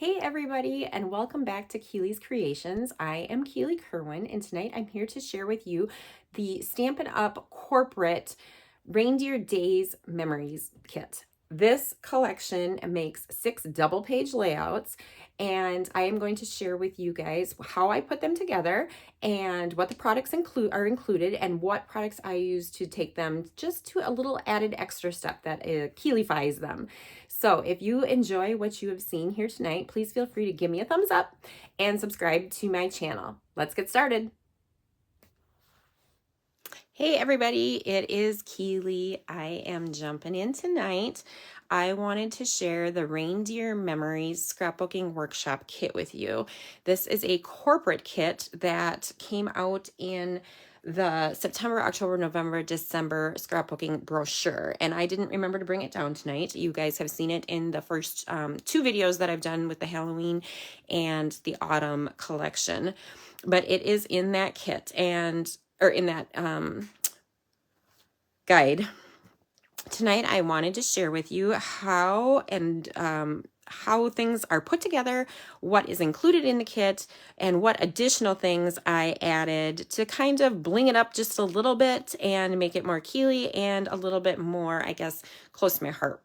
Hey everybody, and welcome back to Keely's Creations. I am Keely Kerwin, and tonight I'm here to share with you the Stampin' Up Corporate Reindeer Days Memories Kit. This collection makes 6 double-page layouts, and I am going to share with you guys how I put them together and what the products are included and what products I use to take them just to a little added extra step that Keelyfies them. So if you enjoy what you have seen here tonight, please feel free to give me a thumbs up and subscribe to my channel. Let's get started. Hey everybody, it is Keely. I am jumping in tonight. I wanted to share the Reindeer Memories Scrapbooking Workshop Kit with you. This is a corporate kit that came out in the September, October, November, December scrapbooking brochure, and I didn't remember to bring it down tonight. You guys have seen it in the first 2 videos that I've done with the Halloween and the autumn collection, but it is in that kit or in that guide. Tonight I wanted to share with you how things are put together, what is included in the kit, and what additional things I added to kind of bling it up just a little bit and make it more Keely and a little bit more, I guess, close to my heart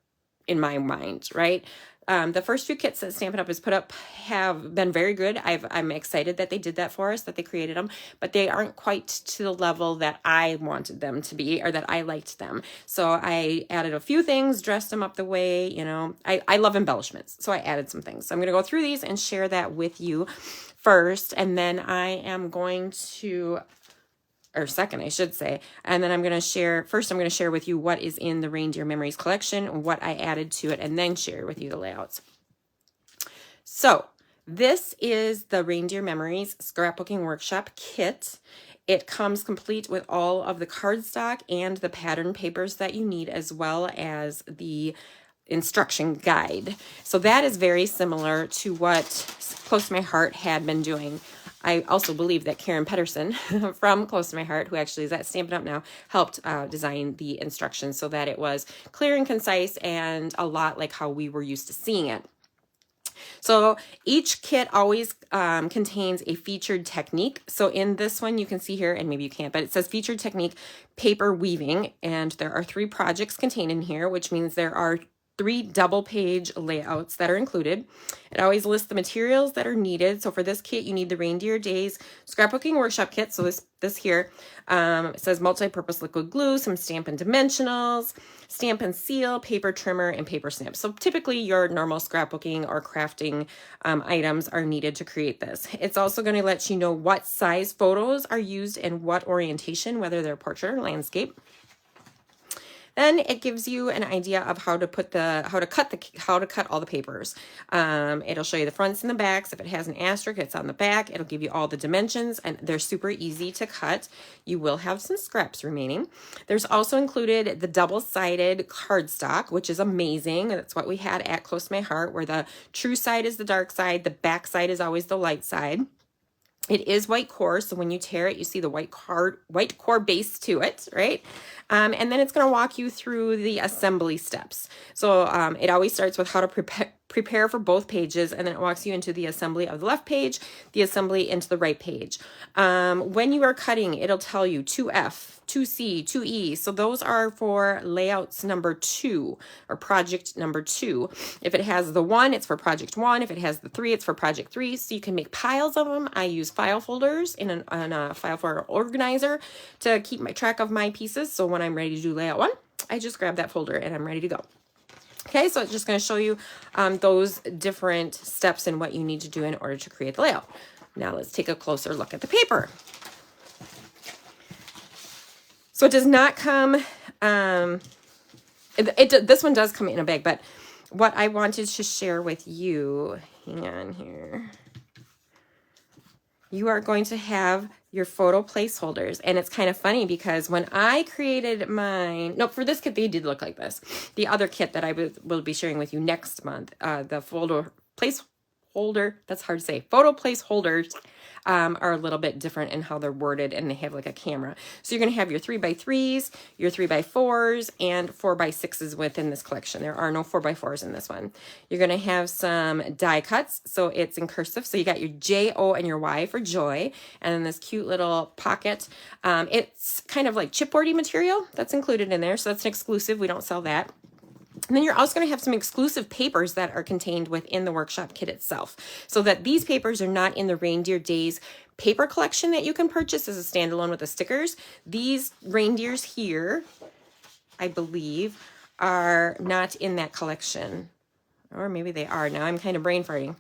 in my mind, right? The first few kits that Stampin' Up has put up have been very good. I'm excited that they did that for us, that they created them, but they aren't quite to the level that I wanted them to be or that I liked them. So I added a few things, dressed them up the way, you know, I love embellishments. So I added some things. So I'm going to go through these and share that with you first. And then I am going to or second, I should say. And then I'm going to share with you what is in the Reindeer Memories collection, what I added to it, and then share with you the layouts. So this is the Reindeer Memories Scrapbooking Workshop Kit. It comes complete with all of the cardstock and the pattern papers that you need, as well as the instruction guide. So that is very similar to what Close to My Heart had been doing. I also believe that Karen Pedersen from Close to My Heart, who actually is at Stampin' Up now, helped design the instructions so that it was clear and concise and a lot like how we were used to seeing it. So each kit always contains a featured technique. So in this one, you can see here, and maybe you can't, but it says featured technique, paper weaving, and there are 3 projects contained in here, which means there are 3 double-page layouts that are included. It always lists the materials that are needed. So for this kit, you need the Reindeer Days Scrapbooking Workshop Kit. So this here it says multi-purpose liquid glue, some Stampin' Dimensionals, Stampin' Seal, paper trimmer, and paper snip. So typically your normal scrapbooking or crafting items are needed to create this. It's also going to let you know what size photos are used and what orientation, whether they're portrait or landscape. Then it gives you an idea of how to cut all the papers. It'll show you the fronts and the backs. If it has an asterisk, it's on the back. It'll give you all the dimensions, and they're super easy to cut. You will have some scraps remaining. There's also included the double-sided cardstock, which is amazing. That's what we had at Close to My Heart, where the true side is the dark side, the back side is always the light side. It is white core, so when you tear it, you see the white core base to it, right? And then it's going to walk you through the assembly steps. So it always starts with how to prepare for both pages, and then it walks you into the assembly of the left page, the assembly into the right page. When you are cutting, it'll tell you 2F, 2C, 2E. So those are for layouts number 2 or project number 2. If it has the 1, it's for project 1. If it has the 3, it's for project 3. So you can make piles of them. I use file folders in a file folder organizer to keep track of my pieces. So when I'm ready to do layout 1, I just grab that folder and I'm ready to go. Okay, so it's just going to show you those different steps and what you need to do in order to create the layout. Now let's take a closer look at the paper. So it does not come, this one does come in a bag, but what I wanted to share with you, hang on here, you are going to have your photo placeholders. And it's kind of funny because when I created mine, no, for this kit, they did look like this. The other kit that I will be sharing with you next month, the photo holder, that's hard to say, photo placeholders are a little bit different in how they're worded, and they have like a camera. So you're going to have your 3x3s, your 3x4s, and 4x6s within this collection. There are no 4x4s in this one. You're going to have some die cuts, so it's in cursive. So you got your J, O, and your Y for joy, and then this cute little pocket. It's kind of like chipboardy material that's included in there, so that's an exclusive. We don't sell that. And then you're also going to have some exclusive papers that are contained within the workshop kit itself, so that these papers are not in the Reindeer Days paper collection that you can purchase as a standalone with the stickers. These reindeers here, I believe, are not in that collection. Or maybe they are. Now I'm kind of brain farting.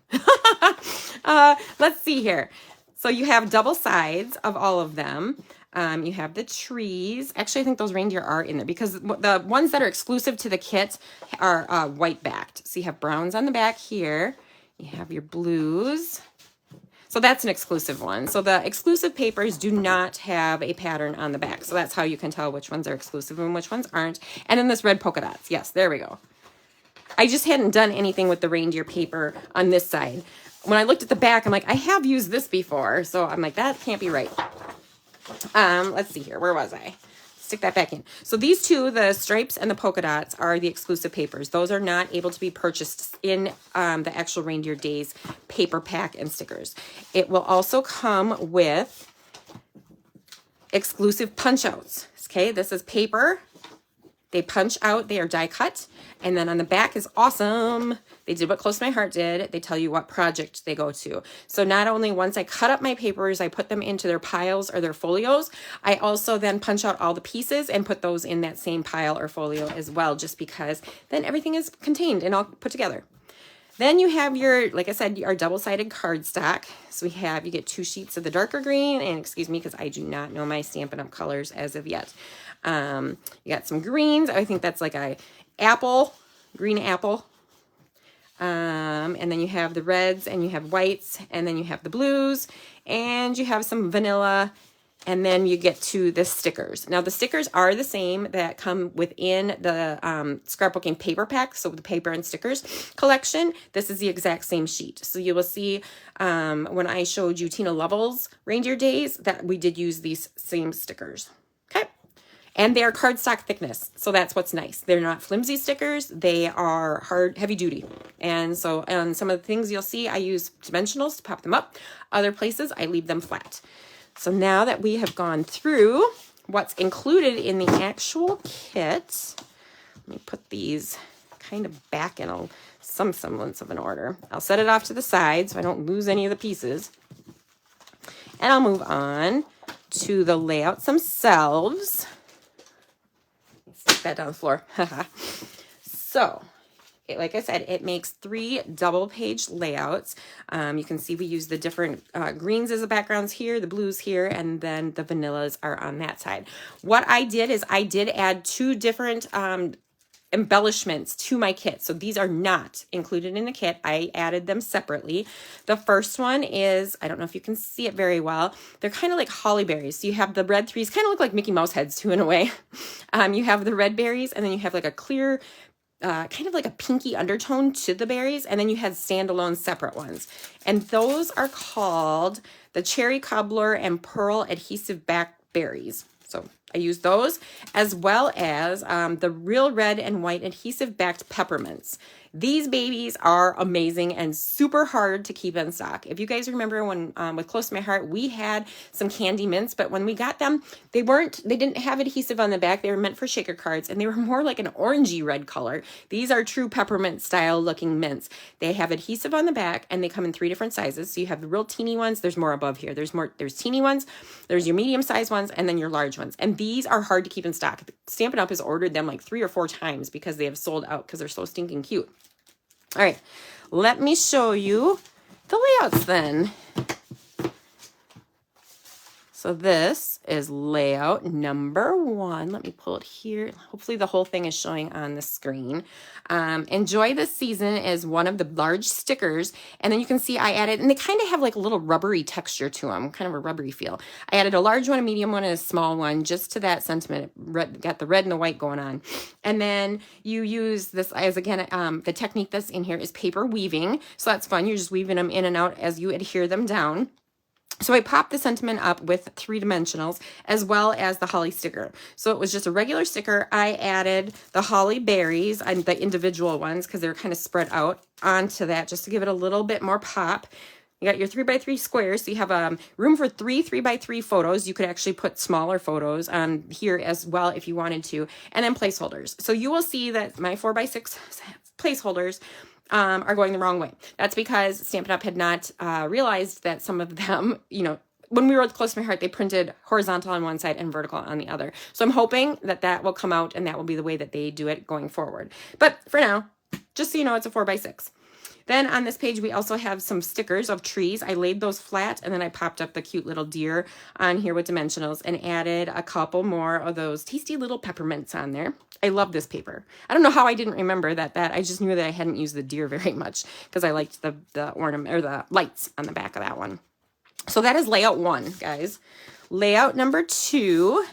Let's see here. So you have double sides of all of them. You have the trees. Actually, I think those reindeer are in there because the ones that are exclusive to the kit are white backed. So you have browns on the back here. You have your blues. So that's an exclusive one. So the exclusive papers do not have a pattern on the back. So that's how you can tell which ones are exclusive and which ones aren't. And then this red polka dots. Yes, there we go. I just hadn't done anything with the reindeer paper on this side. When I looked at the back, I'm like, I have used this before. So I'm like, that can't be right. Let's see here. Where was I? Stick that back in. So these two, the stripes and the polka dots, are the exclusive papers. Those are not able to be purchased in the actual Reindeer Days paper pack and stickers. It will also come with exclusive punch outs. Okay, this is paper. They punch out, they are die cut. And then on the back is awesome. They did what Close to My Heart did. They tell you what project they go to. So not only once I cut up my papers, I put them into their piles or their folios, I also then punch out all the pieces and put those in that same pile or folio as well, just because then everything is contained and all put together. Then you have your, like I said, our double-sided cardstock. So you get 2 sheets of the darker green, and excuse me, because I do not know my Stampin' Up! Colors as of yet. You got some greens. I think that's like a apple, green apple. And then you have the reds, and you have whites, and then you have the blues, and you have some vanilla, and then you get to the stickers. Now, the stickers are the same that come within the scrapbooking paper pack, so the paper and stickers collection. This is the exact same sheet. So you will see when I showed you Tina Lovell's Reindeer Days that we did use these same stickers. Okay. And they are cardstock thickness, so that's what's nice. They're not flimsy stickers. They are hard, heavy duty. And so on some of the things you'll see, I use dimensionals to pop them up. Other places, I leave them flat. So now that we have gone through what's included in the actual kit, let me put these kind of back in some semblance of an order. I'll set it off to the side so I don't lose any of the pieces. And I'll move on to the layouts themselves. Stick that down the floor. So, like I said, it makes 3 double-page layouts. You can see we use the different greens as the backgrounds here, the blues here, and then the vanillas are on that side. What I did is I did add 2 different embellishments to my kit. So these are not included in the kit. I added them separately. The first one is, I don't know if you can see it very well, they're kind of like holly berries. So you have the red 3s, kind of look like Mickey Mouse heads too in a way. You have the red berries, and then you have like a clear, kind of like a pinky undertone to the berries, and then you had standalone separate ones. And those are called the Cherry Cobbler and Pearl Adhesive-Backed berries. So I use those, as well as the Real Red and White Adhesive-Backed Peppermints. These babies are amazing and super hard to keep in stock. If you guys remember when with Close to My Heart, we had some candy mints, but when we got them, they didn't have adhesive on the back. They were meant for shaker cards, and they were more like an orangey red color. These are true peppermint style looking mints. They have adhesive on the back, and they come in 3 different sizes. So you have the real teeny ones. There's more above here. There's teeny ones. There's your medium sized ones, and then your large ones. And these are hard to keep in stock. Stampin' Up! Has ordered them like 3 or 4 times because they have sold out because they're so stinking cute. All right, let me show you the layouts then. So this is layout number 1. Let me pull it here. Hopefully the whole thing is showing on the screen. Enjoy this season is one of the large stickers. And then you can see I added, and they kind of have like a little rubbery texture to them, kind of a rubbery feel. I added a large one, a medium one, and a small one, just to that sentiment. Got the red and the white going on. And then you use this as, again, the technique that's in here is paper weaving. So that's fun. You're just weaving them in and out as you adhere them down. So I popped the sentiment up with 3 dimensionals as well as the holly sticker. So it was just a regular sticker. I added the holly berries and the individual ones because they're kind of spread out onto that just to give it a little bit more pop. You got your 3x3 squares, so you have room for 3 3x3 photos. You could actually put smaller photos on here as well if you wanted to, and then placeholders. So you will see that my 4x6 placeholders are going the wrong way. That's because Stampin' Up! Had not realized that some of them, you know, when we wrote Close to My Heart, they printed horizontal on one side and vertical on the other. So I'm hoping that that will come out and that will be the way that they do it going forward. But for now, just so you know, it's a 4x6. Then on this page, we also have some stickers of trees. I laid those flat, and then I popped up the cute little deer on here with dimensionals and added a couple more of those tasty little peppermints on there. I love this paper. I don't know how I didn't remember that. I just knew that I hadn't used the deer very much because I liked the ornament or the lights on the back of that one. So that is layout 1, guys. Layout number 2,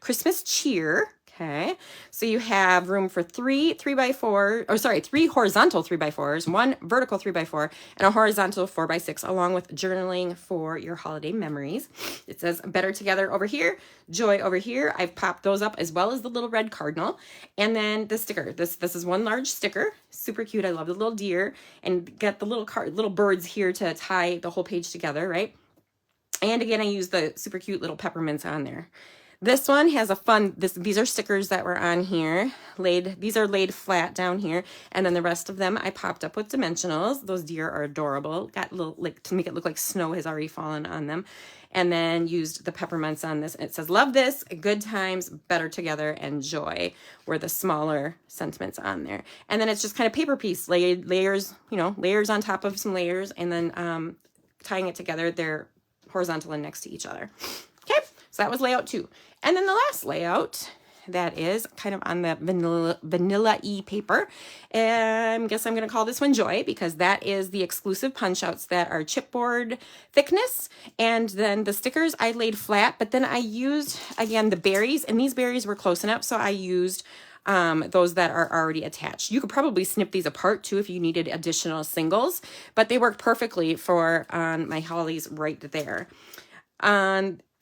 Christmas cheer. Okay, so you have room for 3 horizontal 3x4s, 1 vertical 3x4, and a horizontal 4x6, along with journaling for your holiday memories. It says better together over here, joy over here. I've popped those up as well as the little red cardinal. And then the sticker. This is one large sticker. Super cute. I love the little deer and got the little birds here to tie the whole page together, right? And again, I use the super cute little peppermints on there. This one has a fun, these are stickers that were on here, these are laid flat down here, and then the rest of them I popped up with dimensionals. Those deer are adorable, got little, like, to make it look like snow has already fallen on them, and then used the peppermints on this. It says, love this, good times, better together, and joy were the smaller sentiments on there. And then it's just kind of paper piece, layers, you know, layers on top of some layers, and then tying it together. They're horizontal and next to each other. Okay, so that was layout 2. And then the last layout, that is kind of on the vanilla-y paper. And I guess I'm going to call this one Joy because that is the exclusive punch outs that are chipboard thickness. And then the stickers I laid flat, but then I used, again, the berries, and these berries were close enough, so I used those that are already attached. You could probably snip these apart too if you needed additional singles, but they worked perfectly for my hollies right there.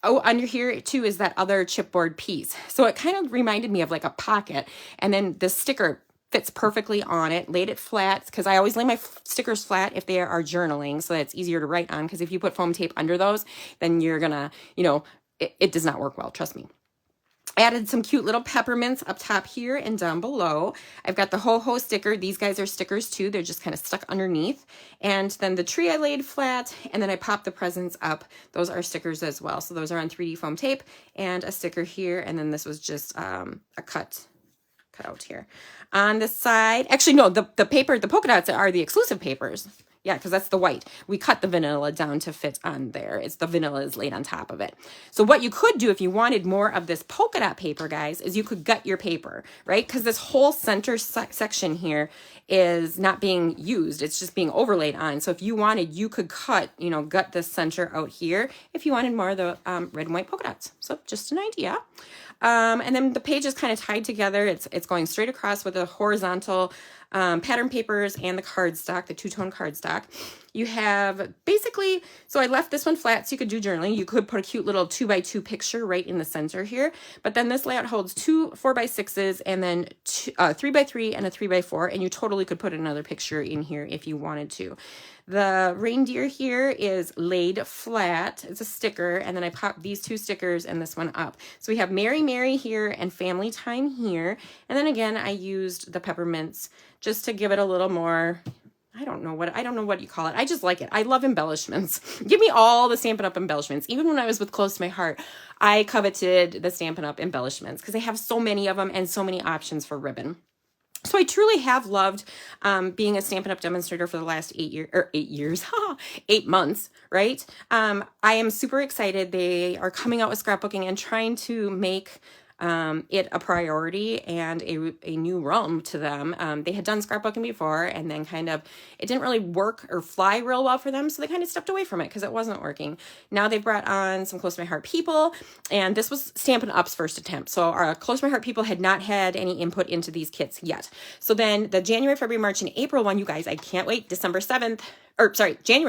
Oh, under here too is that other chipboard piece. So it kind of reminded me of like a pocket, and then the sticker fits perfectly on it. Laid it flat because I always lay my stickers flat if they are journaling, so that it's easier to write on, because if you put foam tape under those, then you're gonna, you know, it does not work well, trust me. Added some cute little peppermints up top here and down below. I've got the ho-ho sticker. These guys are stickers too. They're just kind of stuck underneath. And then the tree I laid flat, and then I popped the presents up. Those are stickers as well. So those are on 3D foam tape and a sticker here. And then this was just a cut out here. On the side, actually no, the paper, the polka dots are the exclusive papers. Yeah, because that's the white. We cut the vanilla down to fit on there. It's the vanilla is laid on top of it. So what you could do if you wanted more of this polka dot paper, guys, is you could gut your paper, right? Because this whole center section here is not being used. It's just being overlaid on. So if you wanted, you could cut, you know, gut this center out here if you wanted more of the red and white polka dots. So just an idea. And then the page is kind of tied together. It's going straight across with the horizontal pattern papers and the cardstock, the two-tone cardstock. You have basically, so I left this one flat so you could do journaling. You could put a cute little 2x2 picture right in the center here. But then this layout holds 2 4x6s and then 3x3 and a 3x4. And you totally could put another picture in here if you wanted to. The reindeer here is laid flat. It's a sticker, and then I popped these 2 stickers and this one up. So we have Merry Merry here and Family Time here. And then again, I used the peppermints just to give it a little more, I don't know what you call it. I just like it. I love embellishments. Give me all the Stampin' Up! Embellishments. Even when I was with Close to My Heart, I coveted the Stampin' Up! Embellishments because they have so many of them and so many options for ribbon. So So I truly have loved being a Stampin' Up! Demonstrator for the last 8 years, 8 months, right? I am super excited. They are coming out with scrapbooking and trying to make it a priority and a new realm to them. They had done scrapbooking before, and then kind of it didn't really work or fly real well for them, so they kind of stepped away from it because it wasn't working. Now they've brought on some Close to My Heart people, and this was Stampin' Up's first attempt. So our Close to My Heart people had not had any input into these kits yet. So then the January, February, March, and April one, you guys, I can't wait. January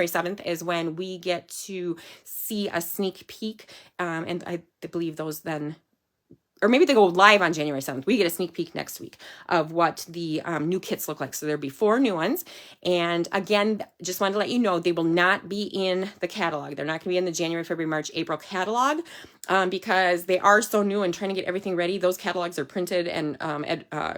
7th is when we get to see a sneak peek, and I believe those then, or maybe they go live on January 7th. We get a sneak peek next week of what the new kits look like. So there'll be 4 new ones. And again, just wanted to let you know, they will not be in the catalog. They're not going to be in the January, February, March, April catalog because they are so new and trying to get everything ready. Those catalogs are printed and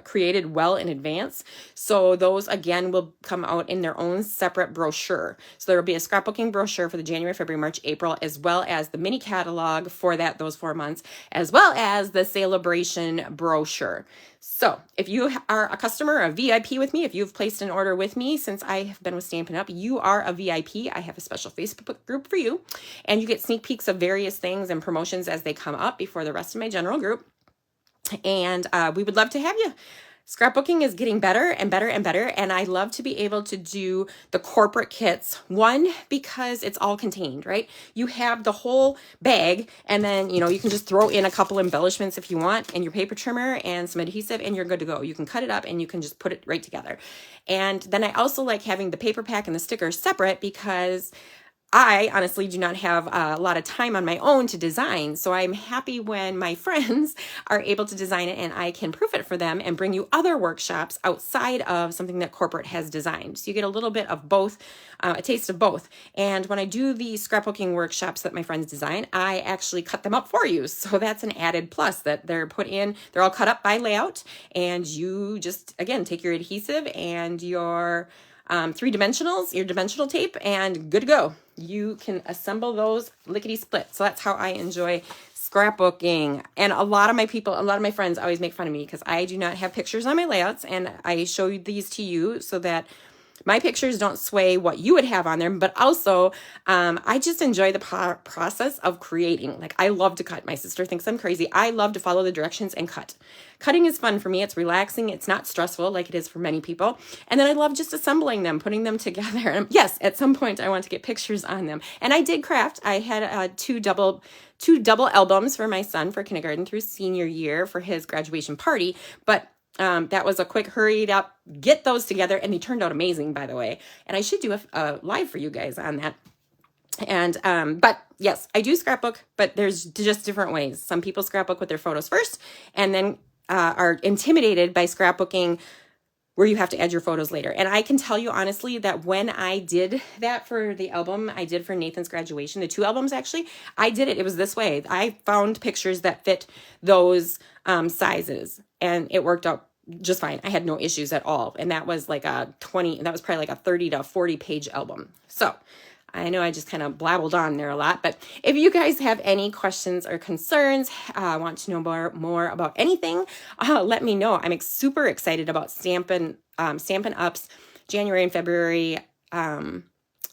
created well in advance. So those, again, will come out in their own separate brochure. So there will be a scrapbooking brochure for the January, February, March, April, as well as the mini catalog for those 4 months, as well as the celebration brochure. So if you are a customer, a VIP with me, if you've placed an order with me since I have been with Stampin' Up, you are a VIP. I have a special Facebook group for you, and you get sneak peeks of various things and promotions as they come up before the rest of my general group. And we would love to have you. Scrapbooking is getting better and better and better, and I love to be able to do the corporate kits. One, because it's all contained, right? You have the whole bag, and then, you know, you can just throw in a couple embellishments if you want, and your paper trimmer and some adhesive, and you're good to go. You can cut it up, and you can just put it right together. And then I also like having the paper pack and the stickers separate because I honestly do not have a lot of time on my own to design, so I'm happy when my friends are able to design it and I can proof it for them and bring you other workshops outside of something that corporate has designed. So you get a little bit of both, a taste of both. And when I do the scrapbooking workshops that my friends design, I actually cut them up for you. So that's an added plus that they're put in, they're all cut up by layout, and you just, again, take your adhesive and your 3-dimensionals, your dimensional tape, and good to go. You can assemble those lickety split. So that's how I enjoy scrapbooking. And a lot of my friends always make fun of me because I do not have pictures on my layouts, and I show these to you so that my pictures don't sway what you would have on there, but also I just enjoy the process of creating. Like, I love to cut. My sister thinks I'm crazy. I love to follow the directions and cut. Cutting is fun for me. It's relaxing. It's not stressful like it is for many people. And then I love just assembling them, putting them together. And yes, at some point I want to get pictures on them. And I did craft. I had two double albums for my son for kindergarten through senior year for his graduation party. But that was a quick, hurried up, get those together, and they turned out amazing, by the way. And I should do a live for you guys on that. And, but yes, I do scrapbook, but there's just different ways. Some people scrapbook with their photos first, and then are intimidated by scrapbooking where you have to add your photos later. And I can tell you honestly that when I did that for the album I did for Nathan's graduation, the 2 albums actually, I did it. It was this way. I found pictures that fit those sizes, and it worked out just fine. I had no issues at all. And that was like that was probably like a 30 to 40 page album. So I know I just kind of blabbled on there a lot, but if you guys have any questions or concerns, want to know more about anything, let me know. I'm super excited about Stampin' Up's January and February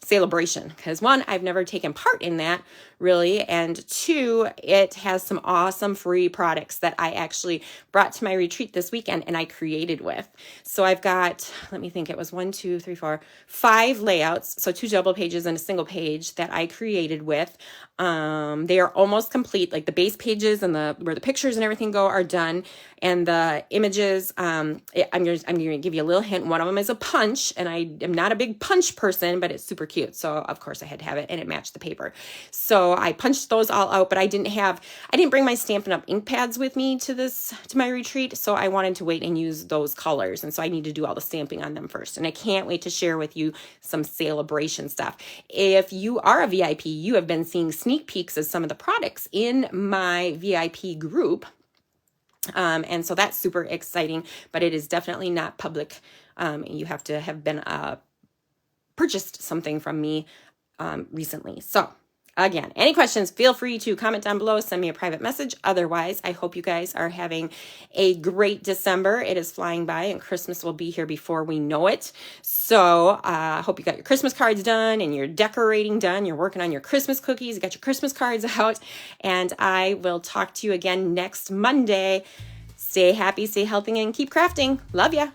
celebration, because 1, I've never taken part in that really, and 2, it has some awesome free products that I actually brought to my retreat this weekend and I created with. So I've got, let me think, it was 1, 2, 3, 4, 5 layouts, so 2 double pages and a single page that I created with. They are almost complete, like the base pages and where the pictures and everything go are done, and the images, I'm going to give you a little hint. One of them is a punch, and I am not a big punch person, but it's super cute, so of course I had to have it, and it matched the paper. So I punched those all out, but I didn't bring my Stampin' Up ink pads with me to my retreat, so I wanted to wait and use those colors, and so I need to do all the stamping on them first, and I can't wait to share with you some celebration stuff. If you are a VIP, you have been seeing sneak peeks of some of the products in my VIP group, and so that's super exciting, but it is definitely not public. You have to have been purchased something from me recently. So Again, any questions, feel free to comment down below, send me a private message. Otherwise, I hope you guys are having a great December. It is flying by and Christmas will be here before we know it. So I hope you got your Christmas cards done and your decorating done. You're working on your Christmas cookies, you got your Christmas cards out, and I will talk to you again next Monday. Stay happy, stay healthy, and keep crafting. Love ya.